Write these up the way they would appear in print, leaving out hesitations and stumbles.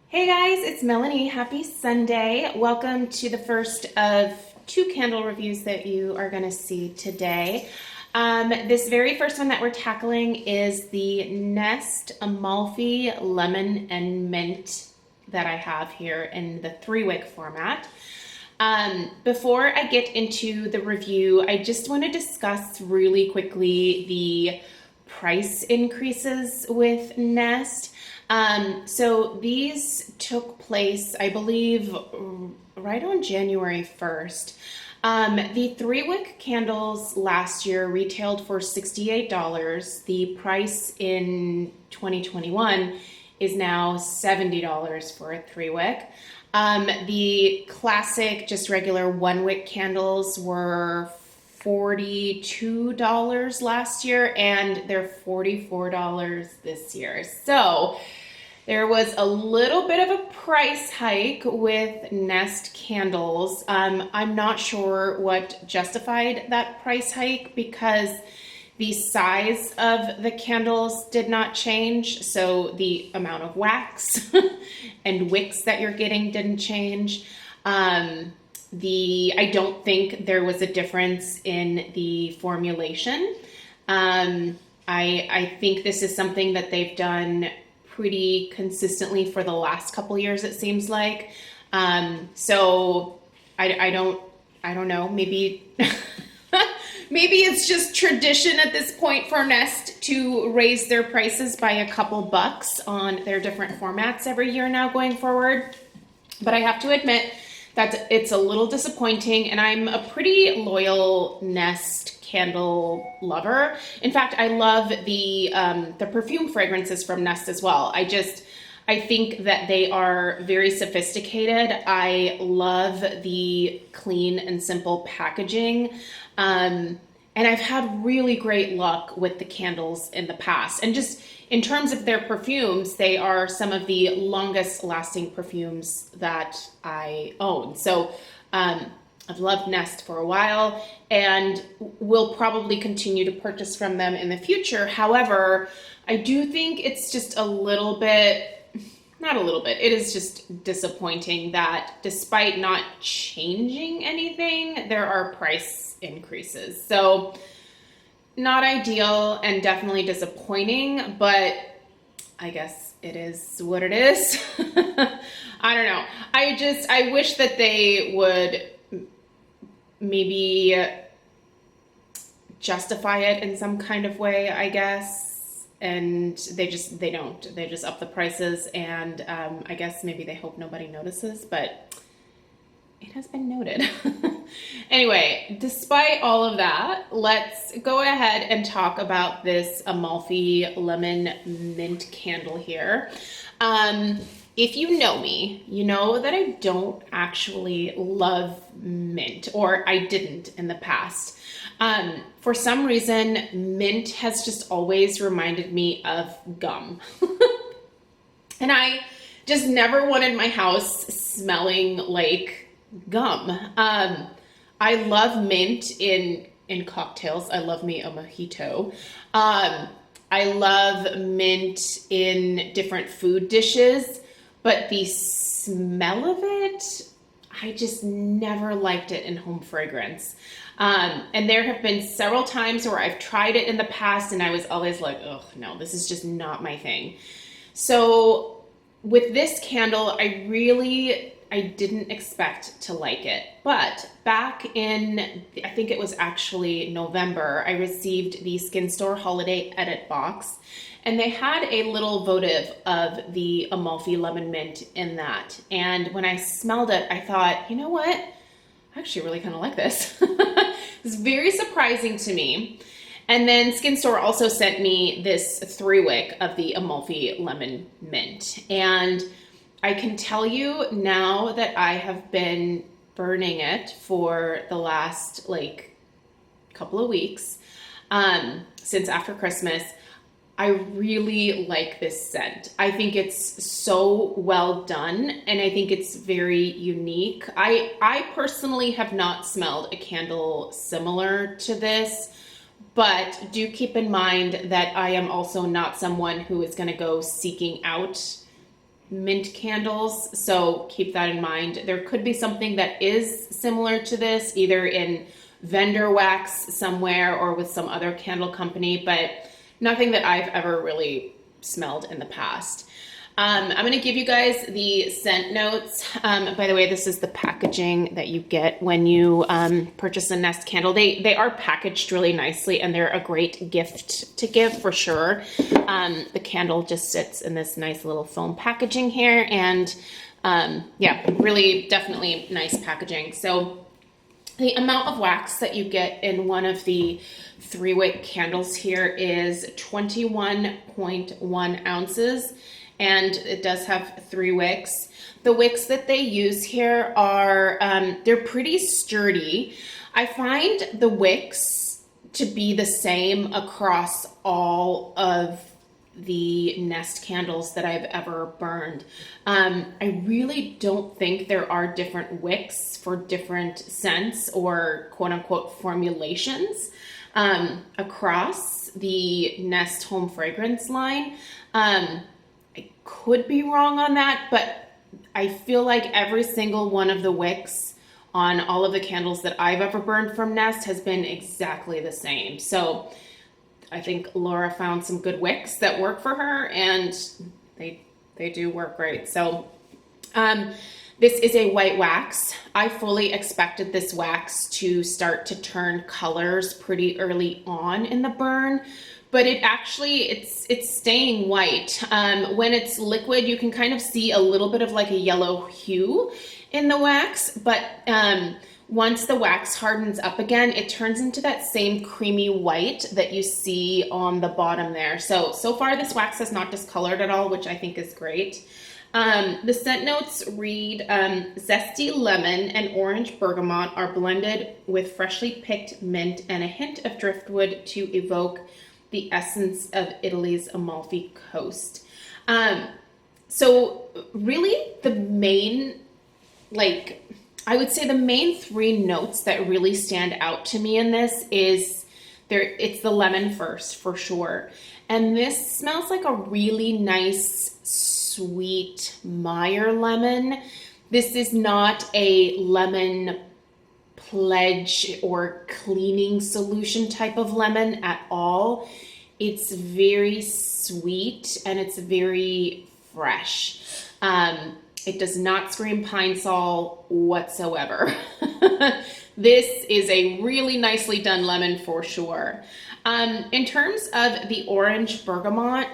Hey guys, it's Melanie. Happy Sunday. Welcome to the first of two candle reviews that you are going to see today. This very first one that we're tackling is the Nest Amalfi Lemon and Mint that I have here in the 3-wick format. Before I get into the review, I just want to discuss really quickly the price increases with Nest. So these took place, I believe, right on January 1st. The 3-wick candles last year retailed for $68. The price in 2021 is now $70 for a 3-wick. The classic, just regular 1-wick candles were $42 last year, and they're $44 this year. So there was a little bit of a price hike with Nest candles. I'm not sure what justified that price hike because the size of the candles did not change, so the amount of wax and wicks that you're getting didn't change. I don't think there was a difference in the formulation. I think this is something that they've done pretty consistently for the last couple years, it seems like. So I don't know, maybe maybe it's just tradition at this point for Nest to raise their prices by a couple bucks on their different formats every year now going forward. But I have to admit that it's a little disappointing, and I'm a pretty loyal Nest candle lover. In fact, I love the perfume fragrances from Nest as well. I think that they are very sophisticated. I love the clean and simple packaging. And I've had really great luck with the candles in the past. And just in terms of their perfumes, they are some of the longest lasting perfumes that I own. So I've loved Nest for a while and will probably continue to purchase from them in the future. However, I do think it's just a little bit, not a little bit, it is just disappointing that despite not changing anything, there are price increases. So not ideal and definitely disappointing, but I guess it is what it is. I don't know. I wish that they would maybe justify it in some kind of way, I guess. And they don't. They just up the prices, and I guess maybe they hope nobody notices, but it has been noted. Anyway, despite all of that, let's go ahead and talk about this Amalfi Lemon Mint candle here. If you know me, you know that I don't actually love mint, or I didn't in the past. For some reason, mint has just always reminded me of gum. And I just never wanted my house smelling like gum. I love mint in cocktails. I love me a mojito. I love mint in different food dishes, but the smell of it, I just never liked it in home fragrance. And there have been several times where I've tried it in the past and I was always like, oh no, this is just not my thing. So with this candle, I didn't expect to like it. But back in, I think it was actually November, I received the Skin Store Holiday Edit box, and they had a little votive of the Amalfi Lemon Mint in that. And when I smelled it, I thought, you know what? I actually really kind of like this. It's very surprising to me. And then Skin Store also sent me this 3-wick of the Amalfi Lemon Mint. And I can tell you now that I have been burning it for the last couple of weeks, since after Christmas. I really like this scent. I think it's so well done, and I think it's very unique. I personally have not smelled a candle similar to this, but do keep in mind that I am also not someone who is going to go seeking out mint candles, so keep that in mind. There could be something that is similar to this, either in vendor wax somewhere or with some other candle company, but nothing that I've ever really smelled in the past. I'm going to give you guys the scent notes. By the way, this is the packaging that you get when you purchase a Nest candle. They are packaged really nicely, and they're a great gift to give for sure. The candle just sits in this nice little foam packaging here, and yeah, really definitely nice packaging. So the amount of wax that you get in one of the 3-wick candles here is 21.1 ounces. And it does have 3 wicks. The wicks that they use here are, they're pretty sturdy. I find the wicks to be the same across all of the Nest candles that I've ever burned. I really don't think there are different wicks for different scents or quote unquote formulations across the Nest home fragrance line. I could be wrong on that, but I feel like every single one of the wicks on all of the candles that I've ever burned from Nest has been exactly the same. So I think Laura found some good wicks that work for her, and they do work great. So this is a white wax. I fully expected this wax to start to turn colors pretty early on in the burn, but it actually, it's staying white. When it's liquid, you can kind of see a little bit of like a yellow hue in the wax, but once the wax hardens up again, it turns into that same creamy white that you see on the bottom there. So far this wax has not discolored at all, which I think is great. The scent notes read, zesty lemon and orange bergamot are blended with freshly picked mint and a hint of driftwood to evoke the essence of Italy's Amalfi coast. So really the main, I would say the main 3 notes that really stand out to me in this is it's the lemon first for sure. And this smells like a really nice, sweet Meyer lemon. This is not a lemon pledge or cleaning solution type of lemon at all. It's very sweet and it's very fresh. It does not scream Pine Sol whatsoever. This is a really nicely done lemon for sure. In terms of the orange bergamot,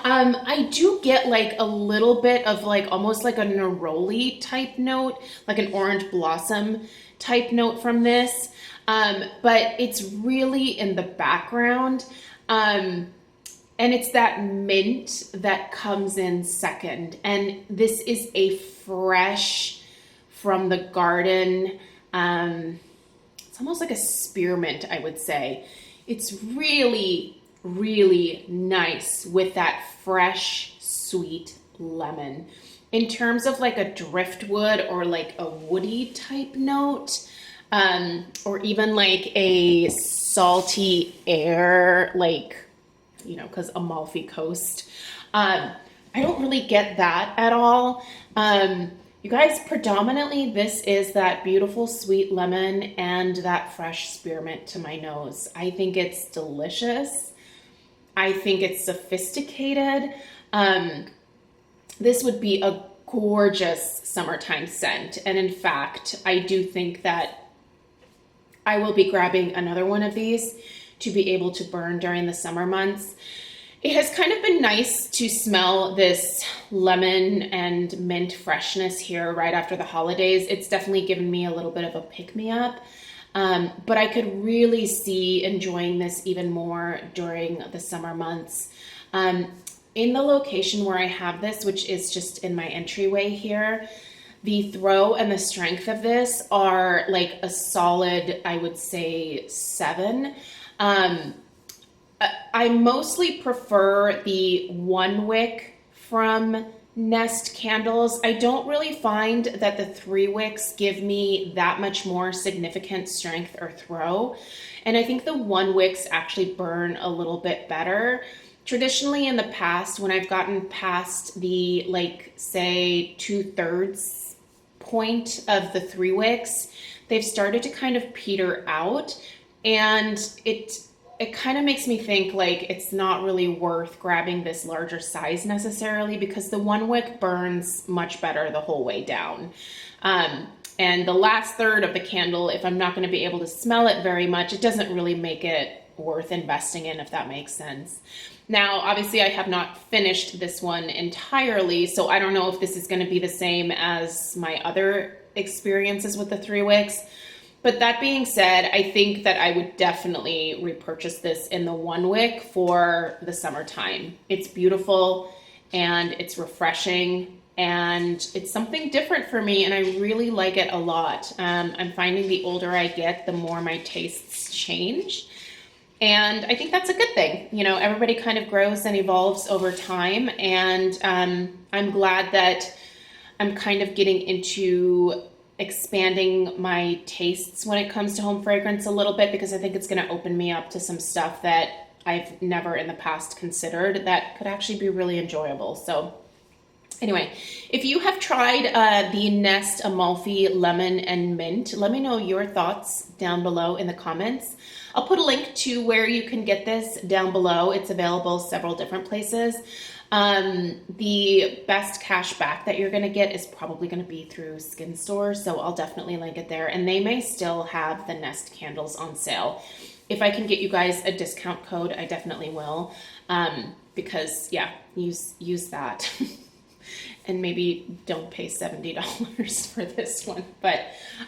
I do get like a little bit of like almost like a neroli type note, like an orange blossom type note from this, but it's really in the background, and it's that mint that comes in second, and this is a fresh from the garden, it's almost like a spearmint, I would say. It's really nice with that fresh, sweet lemon. In terms of like a driftwood or like a woody type note, or even like a salty air, like, you know, because Amalfi Coast, I don't really get that at all. You guys, predominantly this is that beautiful sweet lemon and that fresh spearmint to my nose. I think it's delicious. I think it's sophisticated. This would be a gorgeous summertime scent. And in fact, I do think that I will be grabbing another one of these to be able to burn during the summer months. It has kind of been nice to smell this lemon and mint freshness here right after the holidays. It's definitely given me a little bit of a pick-me-up. But I could really see enjoying this even more during the summer months. In the location where I have this, which is just in my entryway here, the throw and the strength of this are like a solid, I would say 7. I mostly prefer the 1 wick from Nest candles. I don't really find that the 3 wicks give me that much more significant strength or throw. And I think the 1 wicks actually burn a little bit better. Traditionally in the past, when I've gotten past the, like, say 2/3 point of the 3 wicks, they've started to kind of peter out, and it kind of makes me think like it's not really worth grabbing this larger size necessarily, because the 1 wick burns much better the whole way down. And the last third of the candle, if I'm not going to be able to smell it very much, it doesn't really make it worth investing in, if that makes sense. Now, obviously, I have not finished this one entirely, so I don't know if this is going to be the same as my other experiences with the 3 wicks. But that being said, I think that I would definitely repurchase this in the 1 wick for the summertime. It's beautiful and it's refreshing, and it's something different for me, and I really like it a lot. I'm finding the older I get, the more my tastes change. And I think that's a good thing. You know, everybody kind of grows and evolves over time. And I'm glad that I'm kind of getting into expanding my tastes when it comes to home fragrance a little bit, because I think it's going to open me up to some stuff that I've never in the past considered that could actually be really enjoyable. So anyway, if you have tried the Nest Amalfi Lemon and Mint, let me know your thoughts down below in the comments. I'll put a link to where you can get this down below. It's available several different places. The best cash back that you're going to get is probably going to be through Skin Store, so I'll definitely link it there. And they may still have the Nest candles on sale. If I can get you guys a discount code, I definitely will, because yeah, use that. And maybe don't pay $70 for this one. But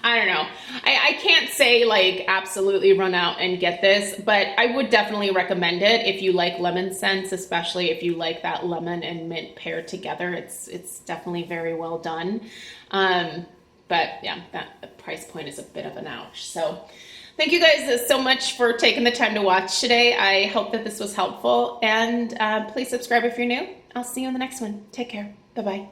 I don't know. I can't say like absolutely run out and get this, but I would definitely recommend it if you like lemon scents, especially if you like that lemon and mint paired together. It's definitely very well done. But yeah, that price point is a bit of an ouch. So thank you guys so much for taking the time to watch today. I hope that this was helpful, and please subscribe if you're new. I'll see you in the next one. Take care. Bye-bye.